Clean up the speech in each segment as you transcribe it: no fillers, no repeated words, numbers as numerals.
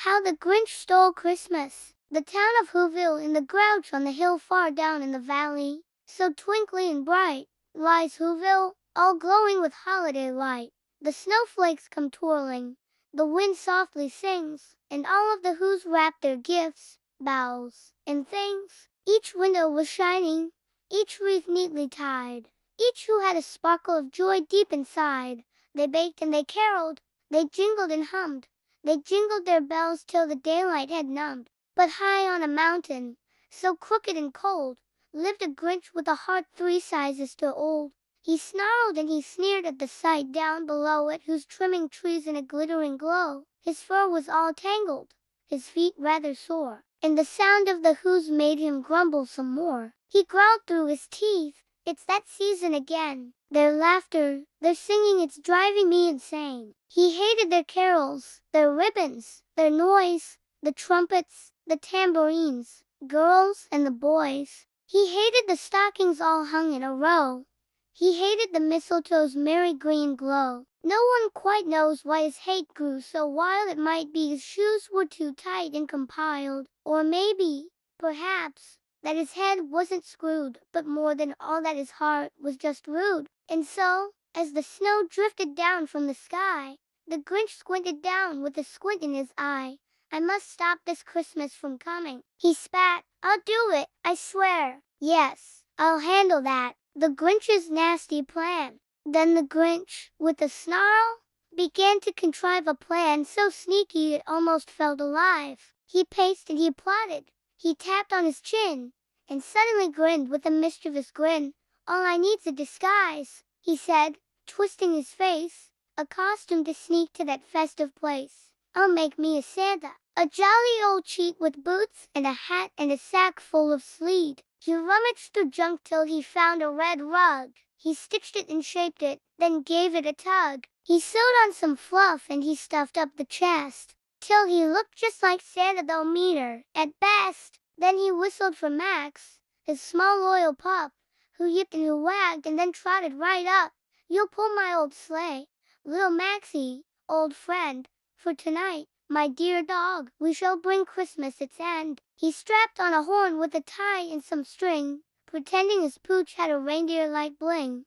How the Grinch Stole Christmas. The town of Whoville in the Grouch on the hill far down in the valley, so twinkly and bright, lies Whoville, all glowing with holiday light. The snowflakes come twirling, the wind softly sings, and all of the Whos wrap their gifts, boughs, and things. Each window was shining, each wreath neatly tied, each Who had a sparkle of joy deep inside. They baked and they caroled, they jingled and hummed, they jingled their bells till the daylight had numbed. But high on a mountain, so crooked and cold, lived a Grinch with a heart 3 sizes too old. He snarled and he sneered at the sight down below at whose trimming trees in a glittering glow. His fur was all tangled, his feet rather sore, and the sound of the Whos made him grumble some more. He growled through his teeth, "It's that season again. Their laughter, their singing, it's driving me insane." He hated their carols, their ribbons, their noise, the trumpets, the tambourines, girls and the boys. He hated the stockings all hung in a row. He hated the mistletoe's merry green glow. No one quite knows why his hate grew so wild. It might be his shoes were too tight and compiled, or maybe, perhaps, that his head wasn't screwed, but more than all that his heart was just rude. And so, as the snow drifted down from the sky, the Grinch squinted down with a squint in his eye. "I must stop this Christmas from coming," he spat. "I'll do it, I swear. Yes, I'll handle that, the Grinch's nasty plan." Then the Grinch, with a snarl, began to contrive a plan so sneaky it almost felt alive. He paced and he plotted, he tapped on his chin, and suddenly grinned with a mischievous grin. "All I need's a disguise," he said, twisting his face, "a costume to sneak to that festive place. I'll make me a Santa, a jolly old cheat with boots and a hat and a sack full of sleet." He rummaged through junk till he found a red rug. He stitched it and shaped it, then gave it a tug. He sewed on some fluff and he stuffed up the chest, till he looked just like Santa though meaner, at best. Then he whistled for Max, his small loyal pup, who yipped and who wagged and then trotted right up. "You'll pull my old sleigh, little Maxie, old friend, for tonight, my dear dog. We shall bring Christmas its end." He strapped on a horn with a tie and some string, pretending his pooch had a reindeer-like bling.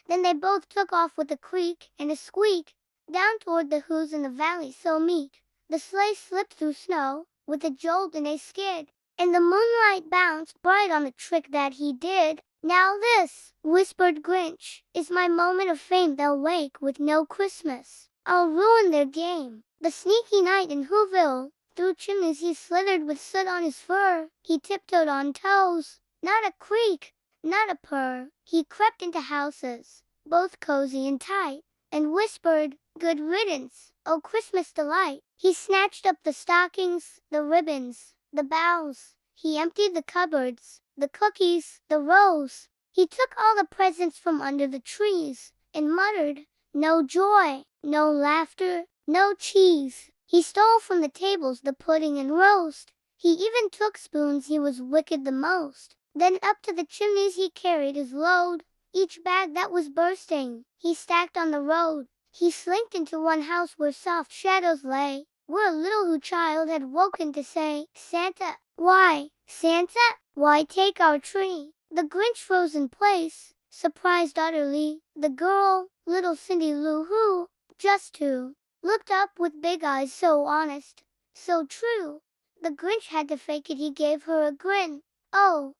Then they both took off with a creak and a squeak, down toward the Whos in the valley so meek. The sleigh slipped through snow, with a jolt and a skid, and the moonlight bounced bright on the trick that he did. "Now this," whispered Grinch, "is my moment of fame. They'll wake with no Christmas. I'll ruin their game." The sneaky knight in Whoville, through chimneys he slithered with soot on his fur. He tiptoed on toes, not a creak, not a purr. He crept into houses, both cozy and tight, and whispered, "Good riddance, oh Christmas delight." He snatched up the stockings, the ribbons, the boughs. He emptied the cupboards, the cookies, the rows. He took all the presents from under the trees, and muttered, "No joy, no laughter, no cheese." He stole from the tables the pudding and roast. He even took spoons, he was wicked the most. Then up to the chimneys he carried his load. Each bag that was bursting, he stacked on the road. He slinked into one house where soft shadows lay, where a little Who child had woken to say, "Santa, why, Santa, why take our tree?" The Grinch froze in place, surprised utterly. The girl, little Cindy Lou Who, just who, looked up with big eyes so honest, so true. The Grinch had to fake it, he gave her a grin. "Oh,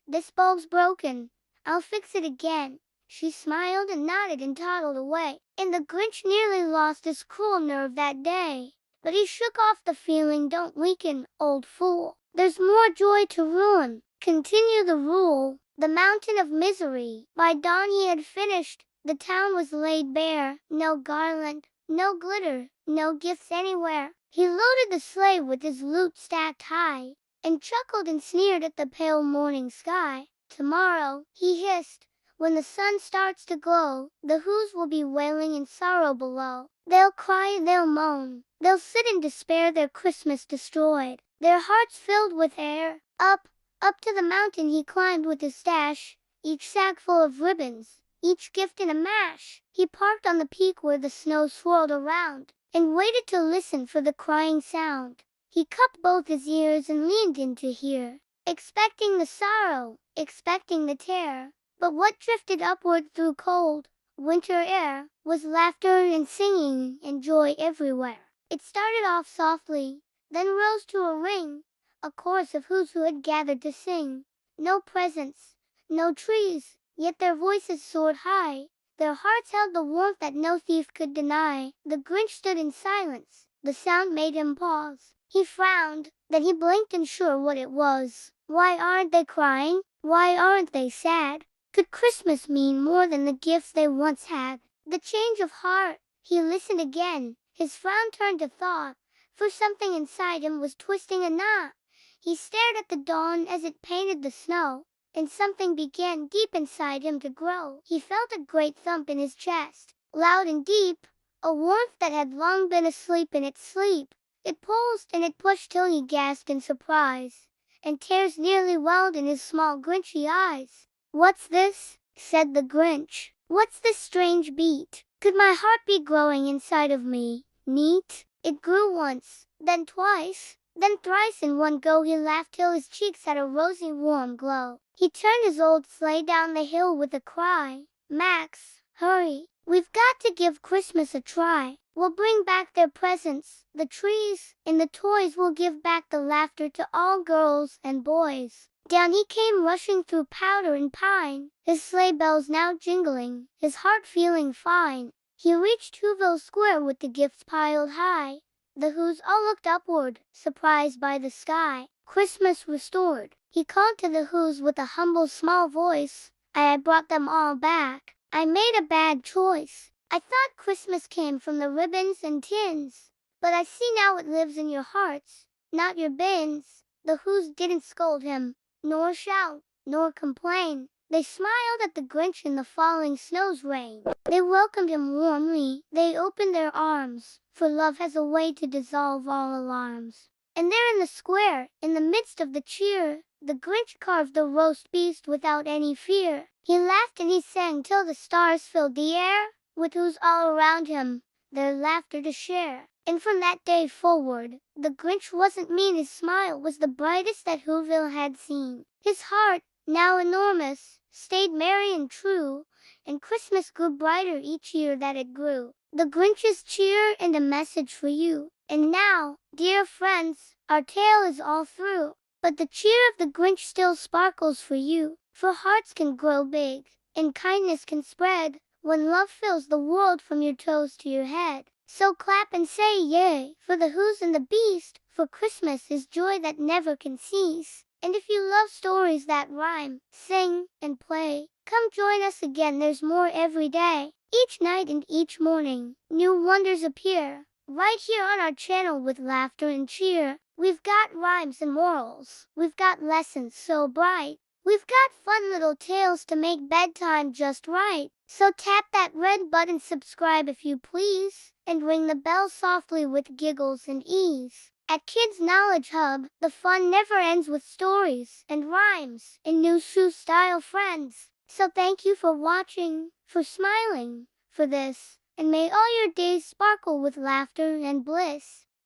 this bulb's broken. I'll fix it again." She smiled and nodded and toddled away. And the Grinch nearly lost his cruel nerve that day. But he shook off the feeling. "Don't weaken, old fool. There's more joy to ruin. Continue the rule, the mountain of misery." By dawn he had finished. The town was laid bare. No garland, no glitter, no gifts anywhere. He loaded the sleigh with his loot stacked high, and chuckled and sneered at the pale morning sky. "Tomorrow," he hissed, "when the sun starts to glow, the Whos will be wailing in sorrow below. They'll cry, they'll moan, they'll sit in despair, their Christmas destroyed, their hearts filled with air." Up to the mountain he climbed with his stash, each sack full of ribbons, each gift in a mash. He parked on the peak where the snow swirled around, and waited to listen for the crying sound. He cupped both his ears and leaned in to hear, expecting the sorrow, expecting the terror. But what drifted upward through cold winter air was laughter and singing and joy everywhere. It started off softly, then rose to a ring, a chorus of who had gathered to sing. No presents, no trees, yet their voices soared high. Their hearts held the warmth that no thief could deny. The Grinch stood in silence. The sound made him pause. He frowned, then he blinked, unsure what it was. Why aren't they crying? Why aren't they sad? Could Christmas mean more than the gifts they once had? The change of heart. He listened again. His frown turned to thought, for something inside him was twisting a knot. He stared at the dawn as it painted the snow, and something began deep inside him to grow. He felt a great thump in his chest, loud and deep, a warmth that had long been asleep in its sleep. It pulsed and it pushed till he gasped in surprise, and tears nearly welled in his small Grinchy eyes. "What's this?" said the Grinch. "What's this strange beat? Could my heart be growing inside of me? Neat?" It grew once, then twice, then thrice in one go. He laughed till his cheeks had a rosy warm glow. He turned his old sleigh down the hill with a cry. "Max, hurry, we've got to give Christmas a try. We'll bring back their presents, the trees, and the toys. We'll give back the laughter to all girls and boys." Down he came rushing through powder and pine, his sleigh bells now jingling, his heart feeling fine. He reached Whoville Square with the gifts piled high. The Whos all looked upward, surprised by the sky. Christmas restored. He called to the Whos with a humble small voice. "I brought them all back. I made a bad choice. I thought Christmas came from the ribbons and tins, but I see now it lives in your hearts, not your bins." The Whos didn't scold him, nor shout, nor complain. They smiled at the Grinch in the falling snow's rain. They welcomed him warmly. They opened their arms, for love has a way to dissolve all alarms. And there in the square, in the midst of the cheer, the Grinch carved the roast beast without any fear. He laughed and he sang till the stars filled the air, with Whos all around him, their laughter to share. And from that day forward, the Grinch wasn't mean. His smile was the brightest that Whoville had seen. His heart, now enormous, stayed merry and true, and Christmas grew brighter each year that it grew. The Grinch's cheer and a message for you. And now, dear friends, our tale is all through, but the cheer of the Grinch still sparkles for you. For hearts can grow big, and kindness can spread, when love fills the world from your toes to your head. So clap and say yay, for the Whos and the Beast, for Christmas is joy that never can cease. And if you love stories that rhyme, sing, and play, come join us again. There's more every day. Each night and each morning, new wonders appear, right here on our channel with laughter and cheer. We've got rhymes and morals, we've got lessons so bright, we've got fun little tales to make bedtime just right. So tap that red button, subscribe if you please, and ring the bell softly with giggles and ease. At Kids Knowledge Hub, the fun never ends with stories and rhymes and new Seuss-style friends. So thank you for watching, for smiling, for this, and may all your days sparkle with laughter and bliss.